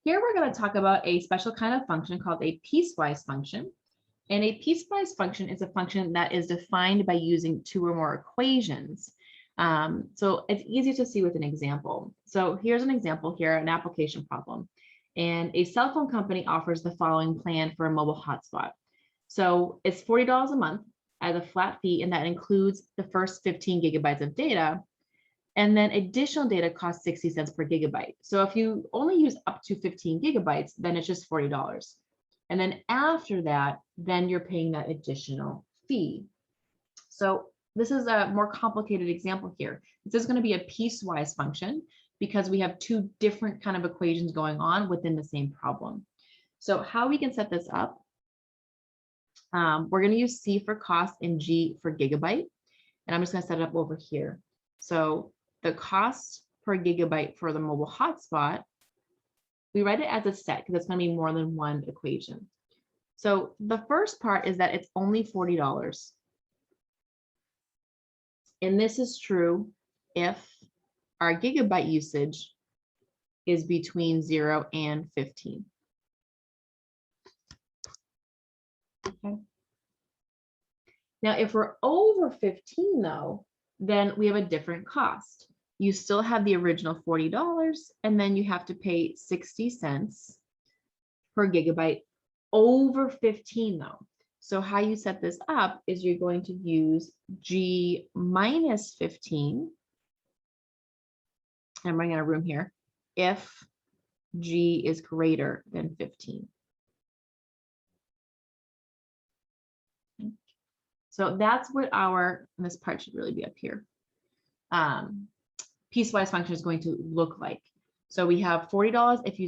Here we're going to talk about a special kind of function called a piecewise function. And a piecewise function is a function that is defined by using two or more equations. So it's easy to see with an example. So here's an example here, an application problem. And a cell phone company offers the following plan for a mobile hotspot. So it's $40 a month as a flat fee, and that includes the first 15 gigabytes of data. And then additional data costs 60 cents per gigabyte. So if you only use up to 15 gigabytes, then it's just $40. And then after that, then you're paying that additional fee. So this is a more complicated example here. This is going to be a piecewise function because we have two different kind of equations going on within the same problem. So how we can set this up, we're going to use C for cost and G for gigabyte. And I'm just going to set it up over here. So the cost per gigabyte for the mobile hotspot, we write it as a set because it's going to be more than one equation. So the first part is that it's only $40. And this is true if our gigabyte usage is between 0 and 15. Okay. Now, if we're over 15 though, then we have a different cost. You still have the original $40, and then you have to pay 60 cents per gigabyte over 15 though. So how you set this up is you're going to use G minus 15. I'm running out of room here. If G is greater than 15. Okay. So that's what our, and this part should really be up here. Piecewise function is going to look like. So we have $40 if you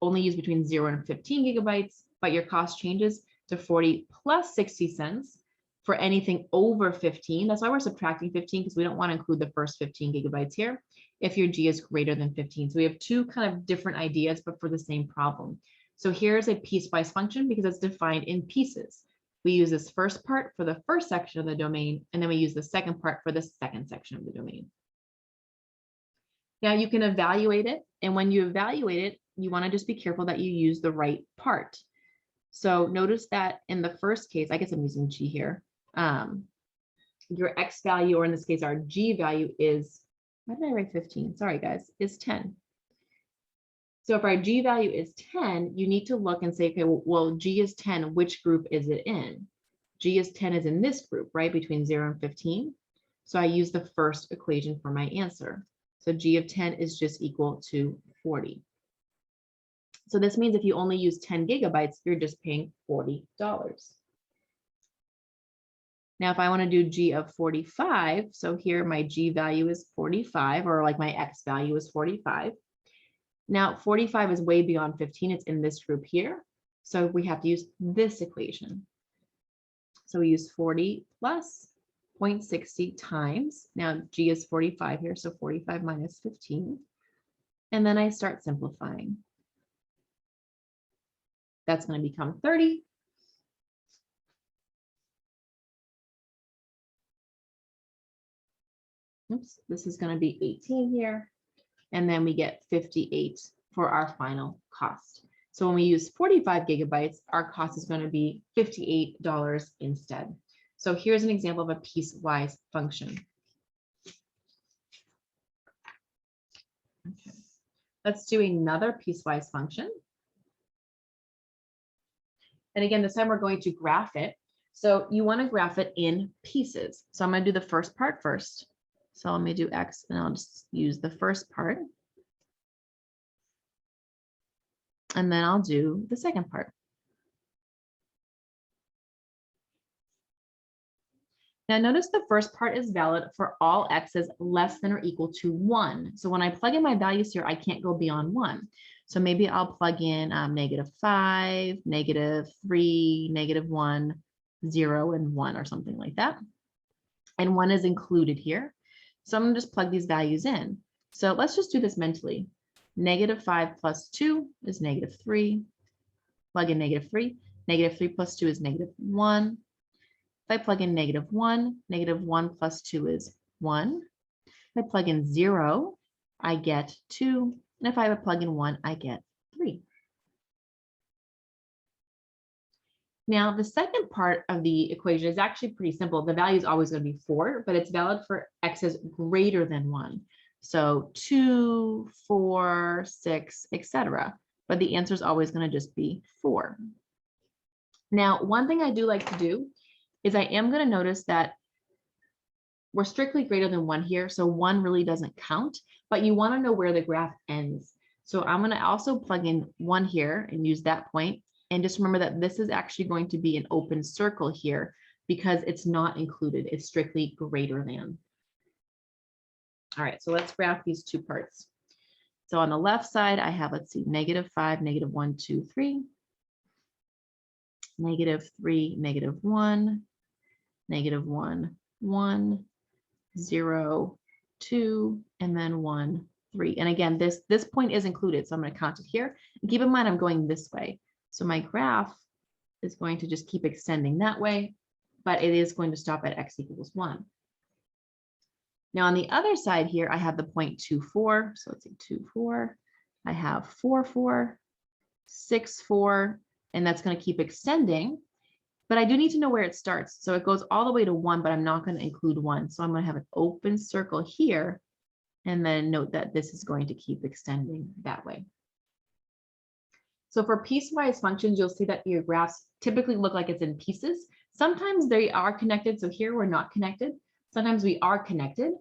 only use between 0 and 15 gigabytes, but your cost changes to 40 plus 60 cents for anything over 15. That's why we're subtracting 15 because we don't want to include the first 15 gigabytes here if your G is greater than 15. So we have two kind of different ideas, but for the same problem. So here's a piecewise function because it's defined in pieces. We use this first part for the first section of the domain, and then we use the second part for the second section of the domain. Now you can evaluate it, and when you evaluate it, you want to just be careful that you use the right part. So notice that in the first case, I guess I'm using G here, your X value, or in this case, our G value is, why did I write 15? Sorry guys, is 10. So if our G value is 10, you need to look and say, okay, well, G is 10, which group is it in? G is 10 is in this group, right? Between 0 and 15. So I use the first equation for my answer. So G of 10 is just equal to 40. So this means if you only use 10 gigabytes, you're just paying $40. Now, if I want to do G of 45, so here my G value is 45, or like my X value is 45. Now, 45 is way beyond 15. It's in this group here. So we have to use this equation. So we use 40 plus 0.60 times. Now, G is 45 here, so 45 minus 15. And then I start simplifying. That's going to become 30. Oops, this is going to be 18 here. And then we get 58 for our final cost. So when we use 45 gigabytes, our cost is going to be $58 instead. So here's an example of a piecewise function. Okay. Let's do another piecewise function. And again, this time we're going to graph it. So you want to graph it in pieces. So I'm going to do the first part first. So let me do X, and I'll just use the first part. And then I'll do the second part. Now notice the first part is valid for all X's less than or equal to 1. So when I plug in my values here, I can't go beyond 1. So maybe I'll plug in -5, -3, -1, 0, and 1 or something like that. And 1 is included here. So I'm going to just plug these values in. So let's just do this mentally. -5 plus 2 is -3. Plug in -3. -3 plus 2 is -1. If I plug in -1, -1 plus 2 is 1. If I plug in 0, I get 2. And if I plug in 1, I get 3. Now, the second part of the equation is actually pretty simple. The value is always going to be 4, but it's valid for x's greater than 1. So 2, 4, 6, etc. But the answer is always going to just be 4. Now, one thing I do like to do is I am going to notice that we're strictly greater than 1 here. So 1 really doesn't count, but you want to know where the graph ends. So I'm going to also plug in 1 here and use that point. And just remember that this is actually going to be an open circle here because it's not included. It's strictly greater than. All right, so let's graph these two parts. So on the left side, I have, let's see, -5, -1, 2, 3, -3, -1, -1, 1, 0, 2, and then 1, 3. And again, this point is included, so I'm going to count it here. And keep in mind, I'm going this way. So my graph is going to just keep extending that way, but it is going to stop at x equals 1. Now on the other side here, I have the point 2, 4. So let's see, 2, 4. I have 4, 4, 6, 4, and that's going to keep extending. But I do need to know where it starts. So it goes all the way to 1, but I'm not going to include 1. So I'm going to have an open circle here, and then note that this is going to keep extending that way. So for piecewise functions, you'll see that your graphs typically look like it's in pieces. Sometimes they are connected. So here we're not connected. Sometimes we are connected.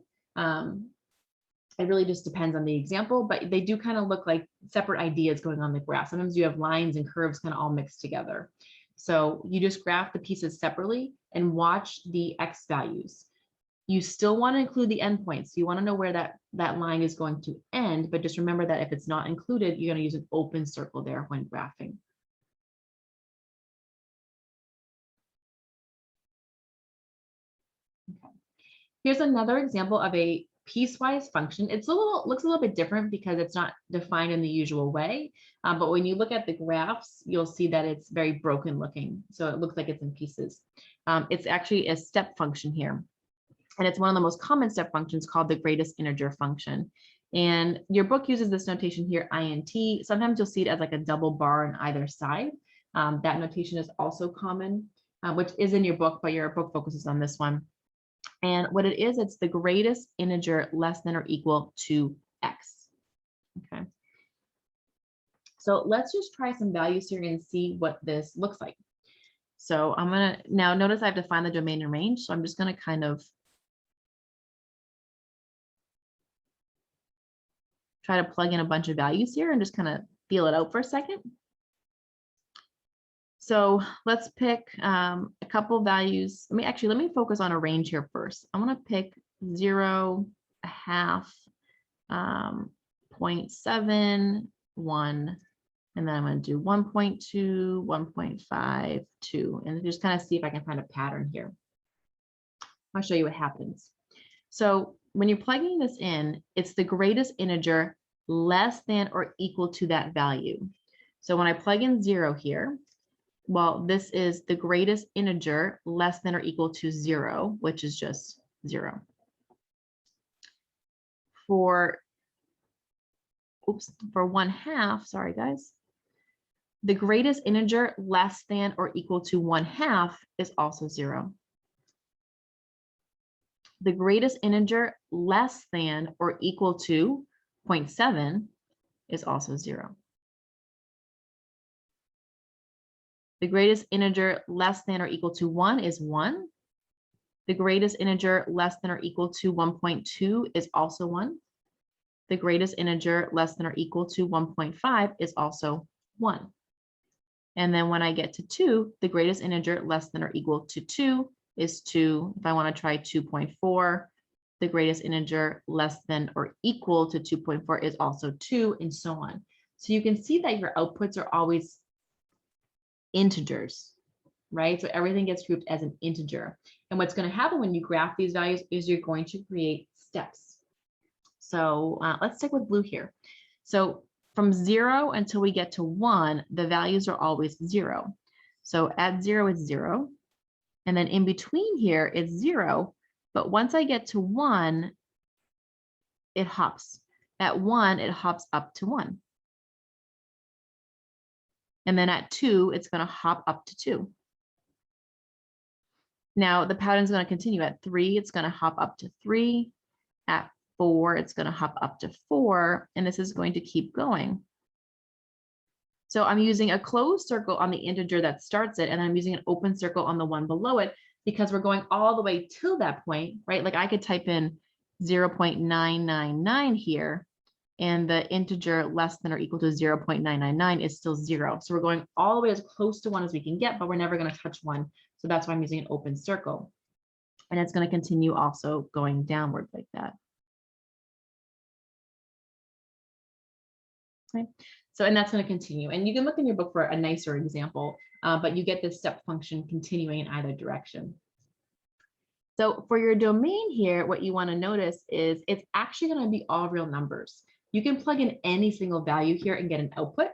It really just depends on the example, but they do kind of look like separate ideas going on the graph. Sometimes you have lines and curves kind of all mixed together. So you just graph the pieces separately and watch the x values. You still want to include the endpoints. You want to know where that line is going to end, but just remember that if it's not included, you're going to use an open circle there when graphing. Okay. Here's another example of a piecewise function. Looks a little bit different because it's not defined in the usual way. But when you look at the graphs, you'll see that it's very broken looking. So it looks like it's in pieces. It's actually a step function here. And it's one of the most common step functions called the greatest integer function. And your book uses this notation here, int. Sometimes you'll see it as like a double bar on either side. That notation is also common, which is in your book, but your book focuses on this one. And what it is, it's the greatest integer less than or equal to x. Okay. So let's just try some values here and see what this looks like. So I'm going to now notice I've defined the domain and range. So I'm just going to kind of try to plug in a bunch of values here and just kind of feel it out for a second. So let's pick a couple values. Let me focus on a range here first. I want to pick 0, 1/2, 0.7, 1, and then I'm going to do 1.2, 1.5, 2, and just kind of see if I can find a pattern here. I'll show you what happens. So when you're plugging this in, it's the greatest integer less than or equal to that value. So when I plug in 0 here, well, this is the greatest integer less than or equal to 0, which is just 0. For 1/2, sorry guys, the greatest integer less than or equal to 1/2 is also 0. The greatest integer less than or equal to 0.7 is also 0. The greatest integer less than or equal to 1 is 1. The greatest integer less than or equal to 1.2 is also 1. The greatest integer less than or equal to 1.5 is also 1. And then when I get to 2, the greatest integer less than or equal to 2 is 2. If I want to try 2.4, the greatest integer less than or equal to 2.4 is also 2, and so on. So you can see that your outputs are always integers, right? So everything gets grouped as an integer. And what's going to happen when you graph these values is you're going to create steps. So let's stick with blue here. So from 0 until we get to 1, the values are always 0. So at 0, it's 0. And then in between here, it's 0. But once I get to 1, it hops. At 1, it hops up to 1. And then at 2, it's going to hop up to 2. Now the pattern is going to continue at 3. It's going to hop up to 3. At 4, it's going to hop up to 4. And this is going to keep going. So I'm using a closed circle on the integer that starts it, and I'm using an open circle on the one below it because we're going all the way to that point, right? Like I could type in 0.999 here, and the integer less than or equal to 0.999 is still 0. So we're going all the way as close to 1 as we can get, but we're never going to touch 1. So that's why I'm using an open circle. And it's going to continue also going downward like that. Okay. So, and that's going to continue. And you can look in your book for a nicer example, but you get this step function continuing in either direction. So for your domain here, what you want to notice is it's actually going to be all real numbers. You can plug in any single value here and get an output.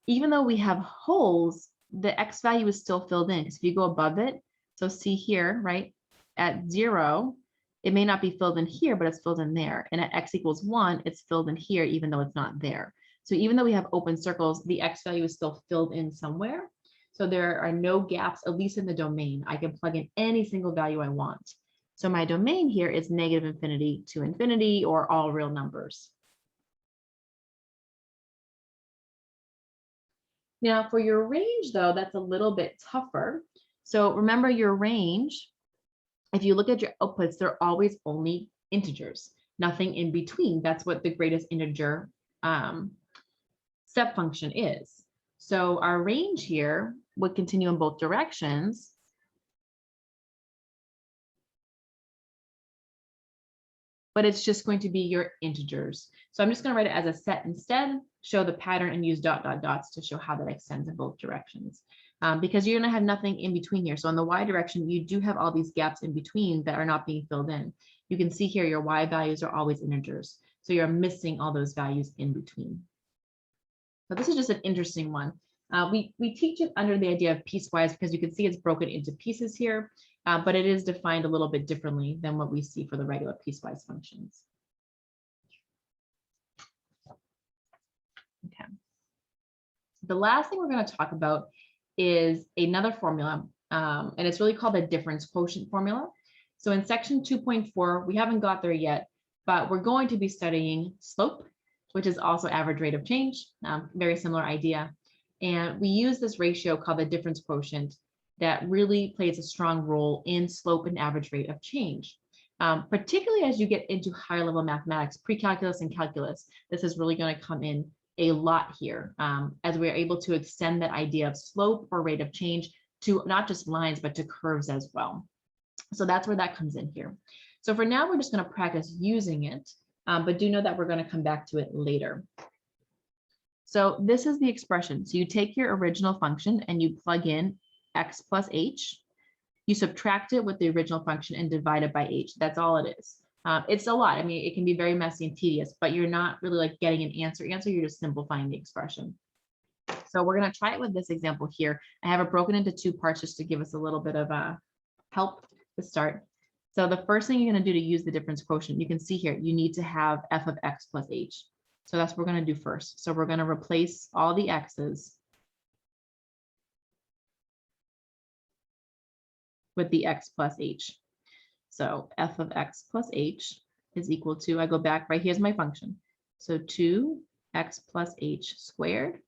Even though we have holes, the X value is still filled in. Because if you go above it, so see here, right, at 0, it may not be filled in here, but it's filled in there. And at X equals 1, it's filled in here, even though it's not there. So even though we have open circles, the X value is still filled in somewhere. So there are no gaps, at least in the domain. I can plug in any single value I want. So my domain here is -infinity to infinity, or all real numbers. Now for your range though, that's a little bit tougher. So remember your range, if you look at your outputs, they're always only integers, nothing in between. That's what the greatest integer step function is. So our range here would continue in both directions. But it's just going to be your integers. So I'm just going to write it as a set instead, show the pattern, and use ... dots to show how that extends in both directions. Because you're going to have nothing in between here. So in the Y direction, you do have all these gaps in between that are not being filled in. You can see here your Y values are always integers. So you're missing all those values in between. So this is just an interesting one. We teach it under the idea of piecewise because you can see it's broken into pieces here, but it is defined a little bit differently than what we see for the regular piecewise functions. Okay. The last thing we're going to talk about is another formula, and it's really called the difference quotient formula. So in section 2.4, we haven't got there yet, but we're going to be studying slope, which is also average rate of change, very similar idea. And we use this ratio called the difference quotient that really plays a strong role in slope and average rate of change. Particularly as you get into higher level mathematics, pre-calculus and calculus, this is really going to come in a lot here, as we are able to extend that idea of slope or rate of change to not just lines, but to curves as well. So that's where that comes in here. So for now, we're just going to practice using it, but do know that we're going to come back to it later. So this is the expression. So you take your original function and you plug in x plus h. You subtract it with the original function and divide it by h. That's all it is. It's a lot. I mean, it can be very messy and tedious, but you're not really like getting an answer. You're just simplifying the expression. So we're going to try it with this example here. I have it broken into 2 parts just to give us a little bit of help to start. So the first thing you're going to do to use the difference quotient, you can see here, you need to have f of x plus h. So that's what we're going to do first. So we're going to replace all the x's with the x plus h. So f of x plus h is equal to, I go back, right, here's my function. So 2x plus h squared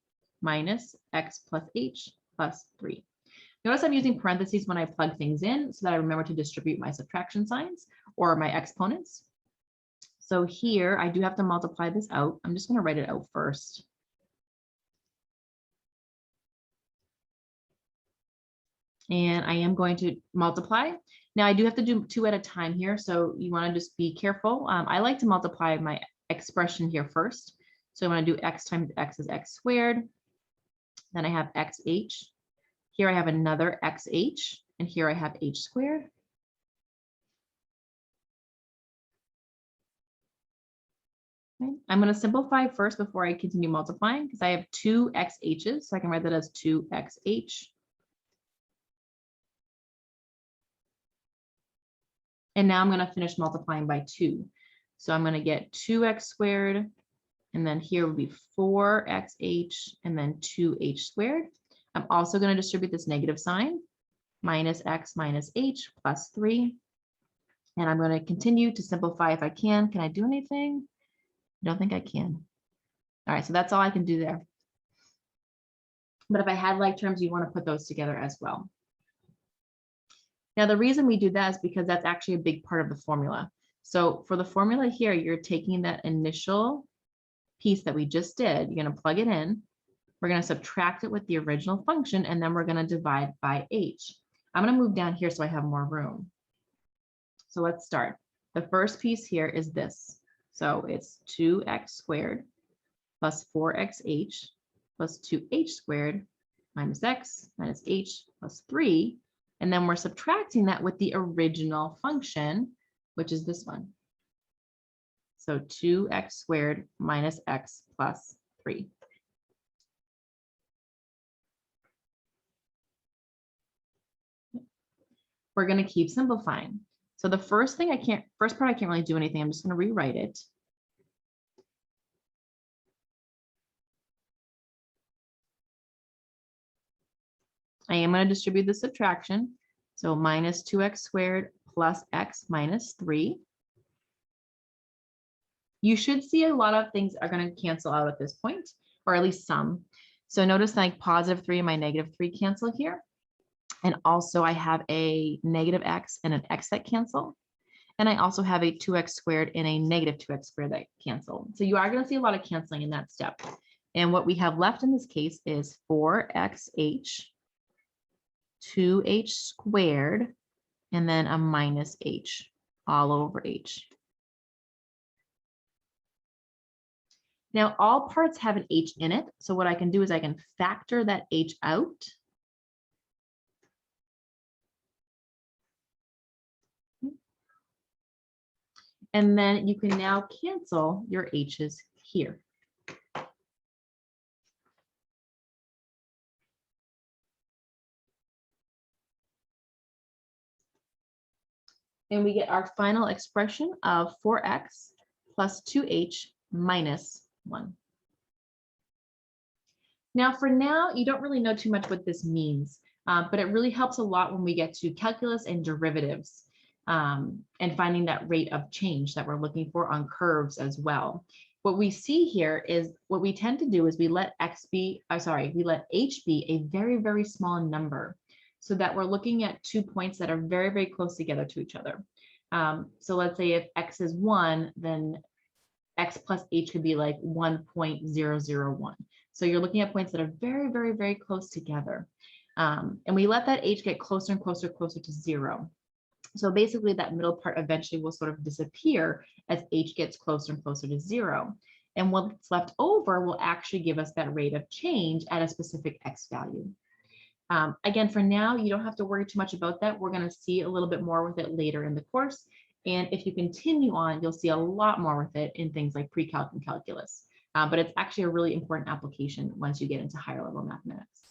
minus x plus h plus 3. Notice I'm using parentheses when I plug things in so that I remember to distribute my subtraction signs or my exponents. So here I do have to multiply this out. I'm just going to write it out first. And I am going to multiply. Now I do have to do 2 at a time here, so you want to just be careful. I like to multiply my expression here first. So I'm going to do x times x is x squared. Then I have xh. Here I have another xh, and here I have h squared. Okay. I'm going to simplify first before I continue multiplying because I have 2 xh's, so I can write that as 2xh. And now I'm going to finish multiplying by 2. So I'm going to get 2x squared, and then here will be 4xh, and then 2h squared. I'm also going to distribute this negative sign. minus x minus h plus 3. And I'm going to continue to simplify if I can. Can I do anything? I don't think I can. All right, so that's all I can do there. But if I had like terms, you want to put those together as well. Now, the reason we do that is because that's actually a big part of the formula. So for the formula here, you're taking that initial piece that we just did, you're going to plug it in. We're going to subtract it with the original function, and then we're going to divide by h. I'm going to move down here so I have more room. So let's start. The first piece here is this. So it's 2x squared plus 4xh plus 2h squared minus x minus h plus 3. And then we're subtracting that with the original function, which is this one. So 2x squared minus x plus 3. We're going to keep simplifying. So the first part I can't really do anything. I'm just going to rewrite it. I am going to distribute the subtraction. So minus 2x squared plus x minus 3. You should see a lot of things are going to cancel out at this point, or at least some. So notice like positive 3 and my negative 3 cancel here. And also I have a negative x and an x that cancel. And I also have a 2x squared and a negative 2x squared that cancel. So you are going to see a lot of canceling in that step. And what we have left in this case is 4xh, 2h squared, and then a minus h all over h. Now all parts have an h in it. So what I can do is I can factor that h out. And then you can now cancel your h's here. And we get our final expression of 4x plus 2h minus 1. Now, for now, you don't really know too much what this means, but it really helps a lot when we get to calculus and derivatives and finding that rate of change that we're looking for on curves as well. What we see here is what we tend to do is we let h be a very, very small number, so that we're looking at 2 points that are very, very close together to each other. So let's say if x is 1, then x plus h could be like 1.001. So you're looking at points that are very, very, very close together. And we let that h get closer and closer to 0. So basically that middle part eventually will sort of disappear as h gets closer and closer to 0. And what's left over will actually give us that rate of change at a specific x value. Again, for now, you don't have to worry too much about that. We're going to see a little bit more with it later in the course. And if you continue on, you'll see a lot more with it in things like pre-calc and calculus. But it's actually a really important application once you get into higher level mathematics.